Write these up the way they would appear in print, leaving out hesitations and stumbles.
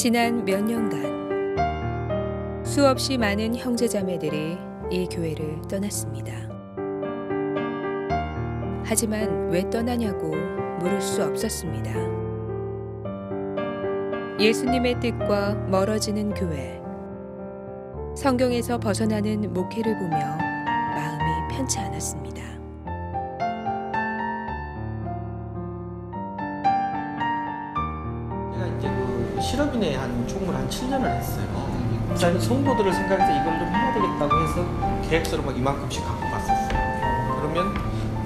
지난 몇 년간 수없이 많은 형제자매들이 이 교회를 떠났습니다. 하지만 왜 떠나냐고 물을 수 없었습니다. 예수님의 뜻과 멀어지는 교회, 성경에서 벗어나는 목회를 보며 마음이 편치 않았습니다. 제가 이제 실업인회 한 총무를 한 7년을 했어요. 목사님 성도들을 생각해서 이걸 좀 해야 되겠다고 해서 계획서를 막 이만큼씩 갖고 갔었어요. 그러면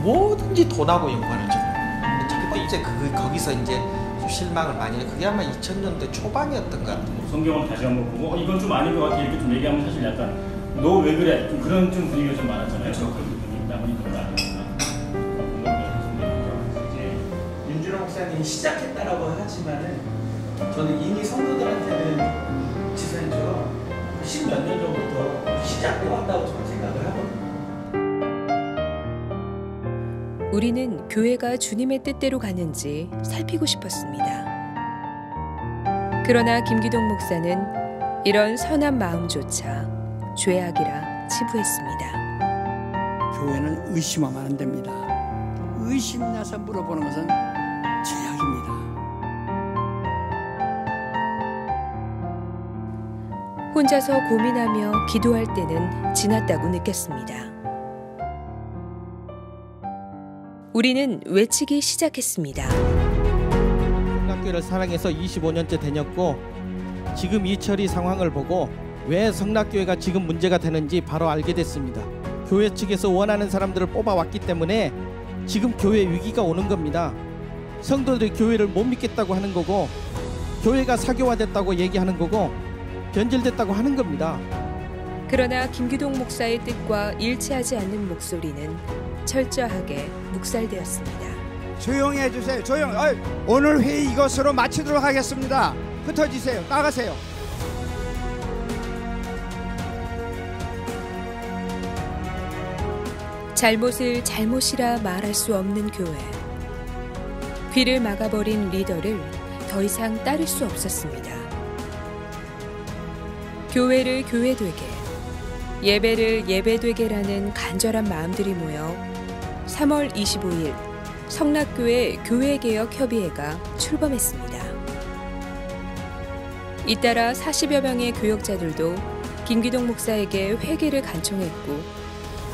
뭐든지 돈하고 연관을 줘. 그때 이제 거기서 이제 좀 실망을 많이 해. 그게 아마 2000년대 초반이었던 것 같아요. 성경을 다시 한번 보고 이건 좀 아닌 것 같아 이렇게 좀 얘기하면 사실 약간 너 왜 그래? 좀 그런 좀 분위기가 좀 많았잖아요. 그런 분위기 때문에 그런 거 아니었나? 윤준호 목사님이 시작했다라고 하지만은 저는 이미 성도들한테는 지사님처럼 10몇 년 전부터 시작해 왔다고 저는 생각을 하거든요. 우리는 교회가 주님의 뜻대로 가는지 살피고 싶었습니다. 그러나 김기동 목사는 이런 선한 마음조차 죄악이라 치부했습니다. 교회는 의심하면 안 됩니다. 의심나서 물어보는 것은 죄악입니다. 혼자서 고민하며 기도할 때는 지났다고 느꼈습니다. 우리는 외치기 시작했습니다. 성락교회를 사랑해서 25년째 다녔고 지금 이철이 상황을 보고 왜 성락교회가 지금 문제가 되는지 바로 알게 됐습니다. 교회 측에서 원하는 사람들을 뽑아왔기 때문에 지금 교회 위기가 오는 겁니다. 성도들이 교회를 못 믿겠다고 하는 거고 교회가 사교화됐다고 얘기하는 거고 변질됐다고 하는 겁니다. 그러나 김기동 목사의 뜻과 일치하지 않는 목소리는 철저하게 묵살되었습니다. 조용히 해주세요. 오늘 회의 이것으로 마치도록 하겠습니다. 흩어지세요. 나가세요. 잘못을 잘못이라 말할 수 없는 교회. 귀를 막아버린 리더를 더 이상 따를 수 없었습니다. 교회를 교회되게, 예배를 예배되게라는 간절한 마음들이 모여 3월 25일 성락교회 교회개혁협의회가 출범했습니다. 잇따라 40여 명의 교역자들도 김기동 목사에게 회개를 간청했고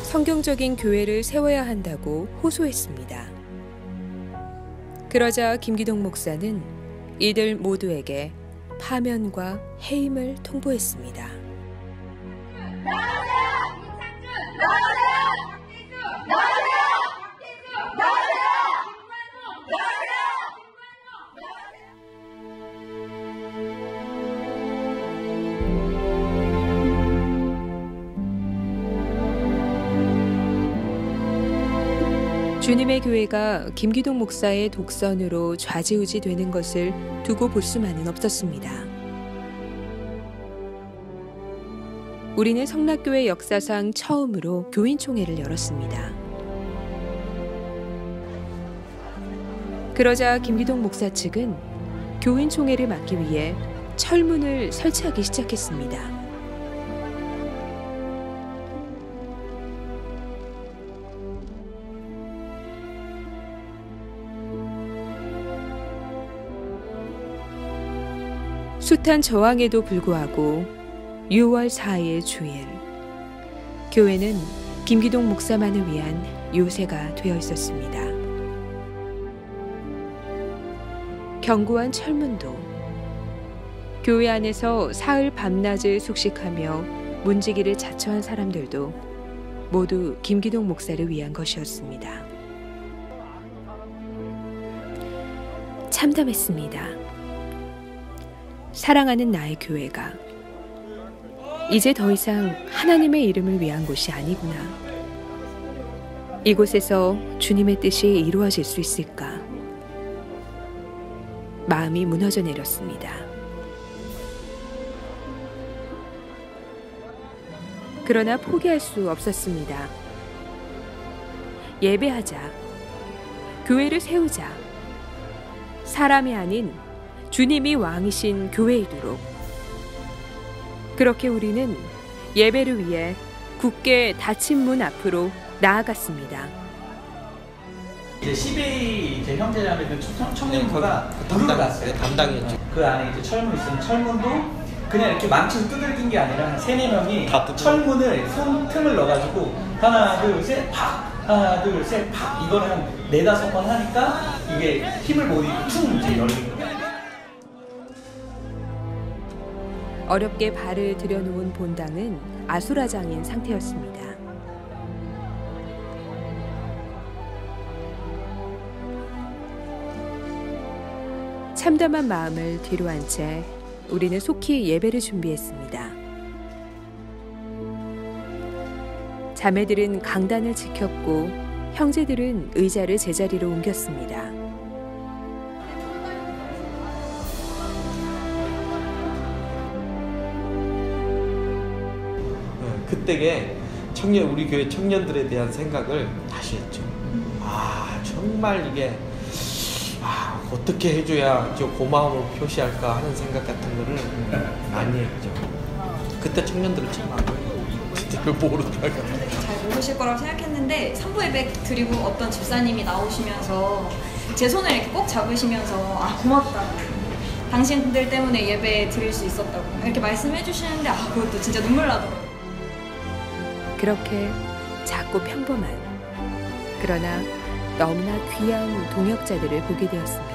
성경적인 교회를 세워야 한다고 호소했습니다. 그러자 김기동 목사는 이들 모두에게 파면과 해임을 통보했습니다. 주님의 교회가 김기동 목사의 독선으로 좌지우지 되는 것을 두고 볼 수만은 없었습니다. 우리는 성락교회 역사상 처음으로 교인총회를 열었습니다. 그러자 김기동 목사 측은 교인총회를 막기 위해 철문을 설치하기 시작했습니다. 숱한 저항에도 불구하고 6월 4일 주일, 교회는 김기동 목사만을 위한 요새가 되어 있었습니다. 견고한 철문도 교회 안에서 사흘 밤낮을 숙식하며 문지기를 자처한 사람들도 모두 김기동 목사를 위한 것이었습니다. 참담했습니다. 사랑하는 나의 교회가 이제 더 이상 하나님의 이름을 위한 곳이 아니구나. 이곳에서 주님의 뜻이 이루어질 수 있을까? 마음이 무너져 내렸습니다. 그러나 포기할 수 없었습니다. 예배하자. 교회를 세우자. 사람이 아닌 주님이 왕이신 교회이도록. 그렇게 우리는 예배를 위해 굳게 닫힌 문 앞으로 나아갔습니다. 이제 CBA 이제 형제자매들 청년부가 부르러 갔어요. 담당이었죠. 그 안에 이제 철문 있으면 철문도 그냥 이렇게 망치로 두들긴 게 아니라 한 3-4명이 철문을 손 틈을 넣어가지고 하나 둘 셋 팍! 하나 둘 셋 팍! 이걸 한 4-5번 하니까 이게 힘을 못 이기고 퉁 이제 열리는 거예요. 어렵게 발을 들여놓은 본당은 아수라장인 상태였습니다. 참담한 마음을 뒤로한 채 우리는 속히 예배를 준비했습니다. 자매들은 강단을 지켰고 형제들은 의자를 제자리로 옮겼습니다. 그때에 우리 교회 청년들에 대한 생각을 다시 했죠. 정말 이게 어떻게 해줘야 저 고마움을 표시할까 하는 생각 같은 거를 많이 했죠. 그때 청년들을 참 그걸 모르다가 잘 모르실 거라고 생각했는데 3부 예배 드리고 어떤 집사님이 나오시면서 제 손을 이렇게 꼭 잡으시면서 고맙다. 당신들 때문에 예배 드릴 수 있었다고 이렇게 말씀해 주시는데 그것도 진짜 눈물 나더라고요. 그렇게 작고 평범한 그러나 너무나 귀한 동역자들을 보게 되었습니다.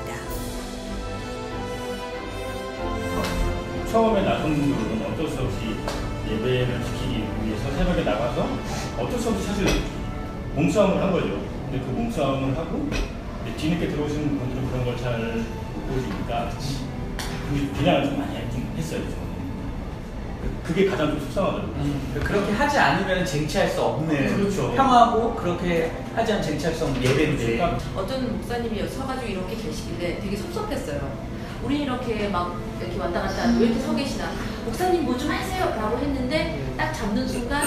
처음에 나선 분들은 어쩔 수 없이 예배를 지키기 위해서 새벽에 나가서 어쩔 수 없이 사실 몸싸움을 한 거죠. 근데 그 몸싸움을 하고 뒤늦게 들어오시는 분들은 그런 걸 잘 못 보시니까 비난을 좀 많이 했어요. 그게 가장 좀 속상하더라고요. 그렇게 하지 않으면 쟁취할 수 없는 그렇죠. 평화고 그렇게 하지 않으면 쟁취할 수 없는 예배인데 어떤 목사님이 여기 서가지고 이렇게 계시길래 되게 섭섭했어요. 우리 이렇게 막 이렇게 왔다 갔다 왜 이렇게 서 계시나? 목사님 뭐 좀 하세요 라고 했는데 딱 잡는 순간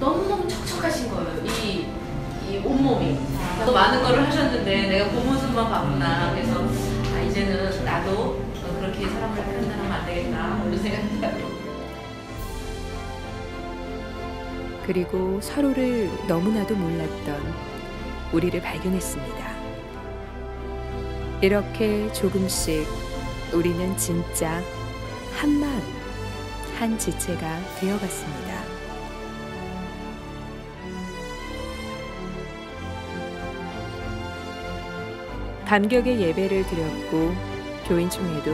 너무너무 척척하신 거예요. 이 온몸이. 더 많은 거를 하셨는데 내가 그 모습만 봤구나. 그래서 이제는 나도 그렇게 사람을 판단하면 안 되겠다 이런 생각이 들어요. 그리고 서로를 너무나도 몰랐던 우리를 발견했습니다. 이렇게 조금씩 우리는 진짜 한 마음, 한 지체가 되어갔습니다. 감격의 예배를 드렸고 교인총회도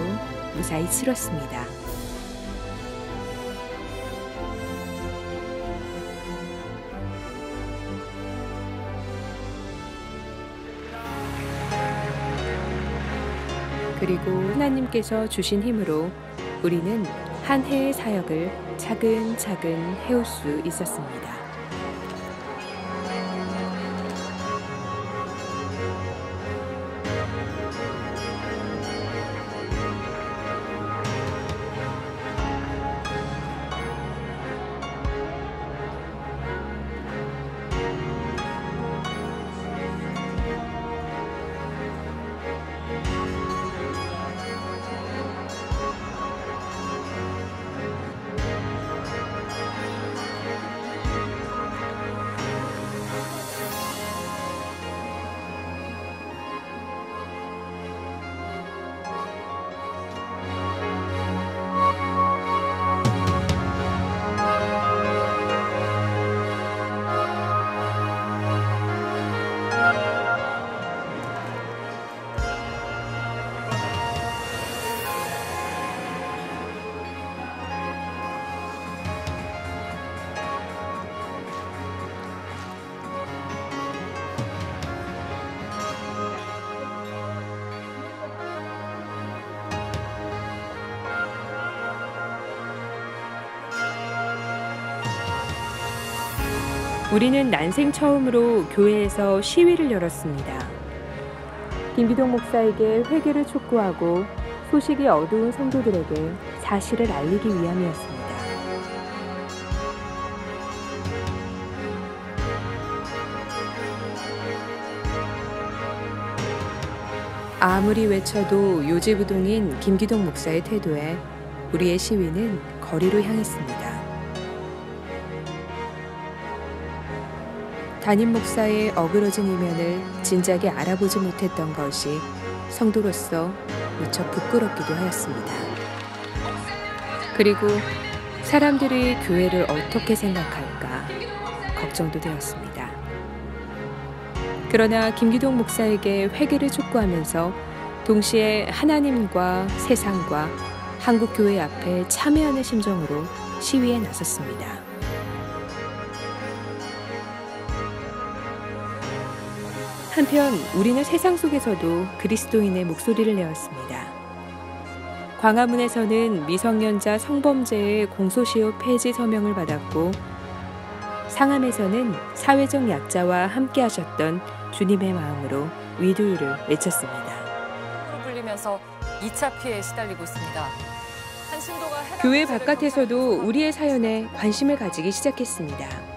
무사히 치렀습니다. 그리고 하나님께서 주신 힘으로 우리는 한 해의 사역을 차근차근 해올 수 있었습니다. 우리는 난생 처음으로 교회에서 시위를 열었습니다. 김기동 목사에게 회개를 촉구하고 소식이 어두운 성도들에게 사실을 알리기 위함이었습니다. 아무리 외쳐도 요지부동인 김기동 목사의 태도에 우리의 시위는 거리로 향했습니다. 담임 목사의 어그러진 이면을 진작에 알아보지 못했던 것이 성도로서 무척 부끄럽기도 하였습니다. 그리고 사람들이 교회를 어떻게 생각할까 걱정도 되었습니다. 그러나 김기동 목사에게 회개를 촉구하면서 동시에 하나님과 세상과 한국교회 앞에 참여하는 심정으로 시위에 나섰습니다. 한편 우리는 세상 속에서도 그리스도인의 목소리를 내었습니다. 광화문에서는 미성년자 성범죄의 공소시효 폐지 서명을 받았고, 상암에서는 사회적 약자와 함께 하셨던 주님의 마음으로 위로를 외쳤습니다. 불리면서 2차 피해에 시달리고 있습니다. 한 신도가 교회 바깥에서도 우리의 사연에 관심을 가지기 시작했습니다.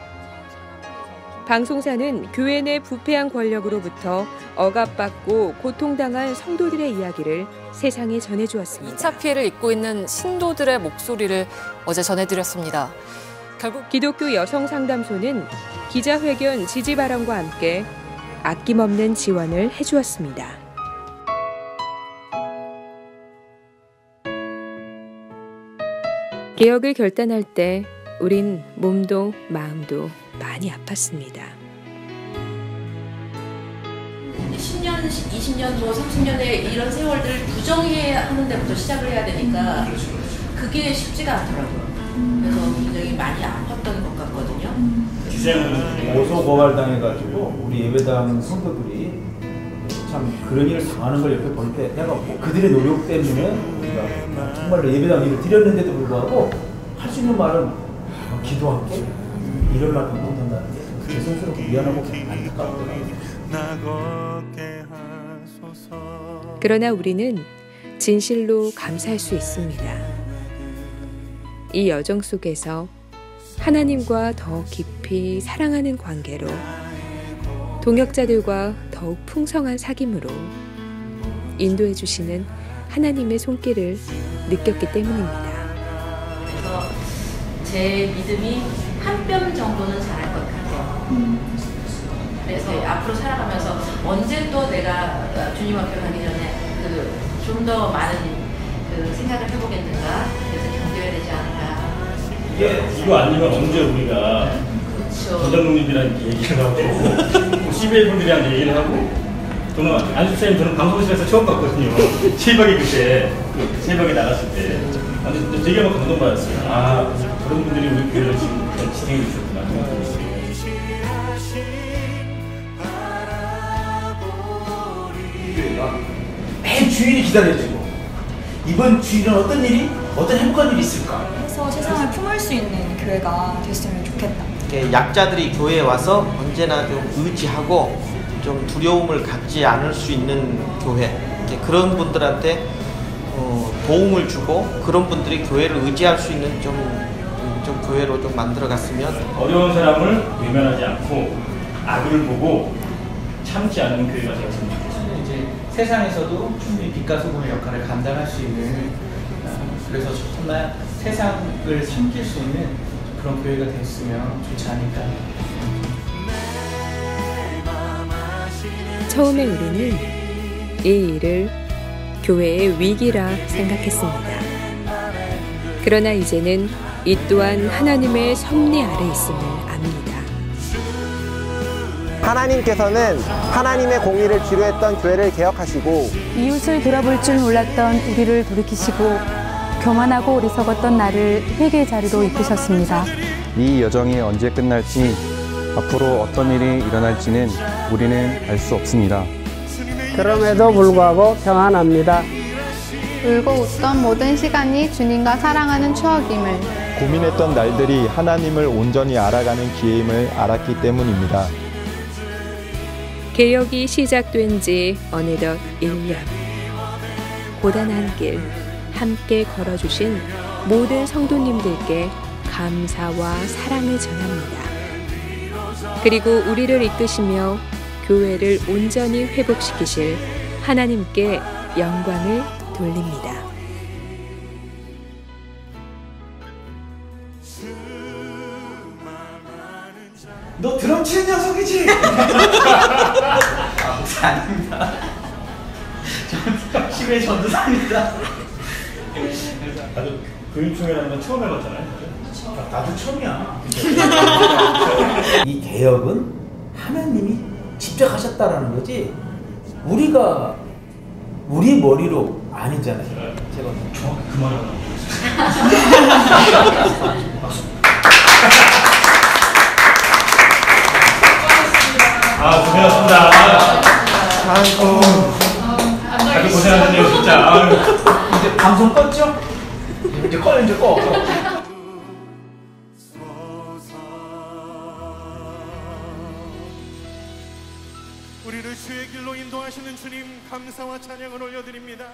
방송사는 교회 내 부패한 권력으로부터 억압받고 고통당한 성도들의 이야기를 세상에 전해주었습니다. 2차 피해를 입고 있는 신도들의 목소리를 어제 전해드렸습니다. 결국 기독교 여성상담소는 기자회견 지지 발언과 함께 아낌없는 지원을 해주었습니다. 개혁을 결단할 때 우린 몸도 마음도 많이 아팠습니다. 10년, 20년, 뭐 30년의 이런 세월들을 부정해야 하는 데부터 시작을 해야 되니까 그게 쉽지가 않더라고요. 그래서 굉장히 많이 아팠던 것 같거든요. 고소고발당해가지고 우리 예배당 성도들이 참 그런 일을 당하는 걸 옆에 볼 때 내가 뭐 그들의 노력 때문에 우리가 정말로 예배당 일을 드렸는데도 불구하고 할 수 있는 말은 기도할게 이런 말도 못한다는 게 죄송스럽고 미안하고 안타깝더라고요. 그러나 우리는 진실로 감사할 수 있습니다. 이 여정 속에서 하나님과 더 깊이 사랑하는 관계로, 동역자들과 더욱 풍성한 사귐으로 인도해 주시는 하나님의 손길을 느꼈기 때문입니다. 그래서 제 믿음이 한 뼘 정도는 자랄 것 같아요. 그래서 앞으로 살아가면서 언제 또 내가 주님 앞에 가기 전에 좀 더 많은 생각을 해보겠는가, 그래서 견뎌야 되지 않을까. 이거 아니면 언제 우리가 전장로님이랑 얘기를 하고 CBA분들이랑 얘기를 하고, 저는 안수사님 저는 방송실에서 처음 봤거든요. 새벽에 그때 새벽에 나갔을 때 되게 막 감동받았어요. 아, 그런 분들이 우리 교회를 지금 지탱해 주셨구나. 매일 주일이 기다려지고 이번 주일은 어떤 일이, 어떤 행복한 일이 있을까? 해서 세상을 품을 수 있는 교회가 됐으면 좋겠다. 약자들이 교회에 와서 언제나 좀 의지하고 좀 두려움을 갖지 않을 수 있는 교회, 그런 분들한테 도움을 주고 그런 분들이 교회를 의지할 수 있는 좀 교회로 좀 만들어갔으면. 어려운 사람을 외면하지 않고 악을 보고 참지 않는 교회가 되었으면 좋겠습니다. 이제 세상에서도 충분히 빛과 소금의 역할을 감당할 수 있는, 그래서 정말 세상을 삼킬 수 있는 그런 교회가 됐으면 좋지 않을까. 처음에 우리는 이 일을 교회의 위기라 생각했습니다. 그러나 이제는 이 또한 하나님의 섭리 아래 있음을 압니다. 하나님께서는 하나님의 공의를 지루했던 교회를 개혁하시고, 이웃을 돌아볼 줄 몰랐던 우리를 돌이키시고, 교만하고 어리석었던 나를 회개의 자리로 이끄셨습니다. 이 여정이 언제 끝날지, 앞으로 어떤 일이 일어날지는 우리는 알 수 없습니다. 그럼에도 불구하고 평안합니다. 울고 웃던 모든 시간이 주님과 사랑하는 추억임을, 고민했던 날들이 하나님을 온전히 알아가는 기회임을 알았기 때문입니다. 개혁이 시작된 지 어느덧 1년. 고단한 길 함께 걸어주신 모든 성도님들께 감사와 사랑을 전합니다. 그리고 우리를 이끄시며 교회를 온전히 회복시키실 하나님께 영광을 돌립니다. 너 드럼 치는 녀석이지? 아닙니다. 저는 10회 전도사입니다. 나도 교육총회라는 건 처음 해봤잖아요. 나도 처음이야. 이 개혁은 하나님이 직접 하셨다라는 거지 우리가 우리 머리로 아니잖아요. 제가 정확히 그 말을 하고 고생하셨습니다. 아이고. 다들 고생하셨네요, 진짜. 아유. 이제 방송 껐죠? 이제 꺼. 우리를 주의 길로 인도하시는 주님 감사와 찬양을 올려드립니다.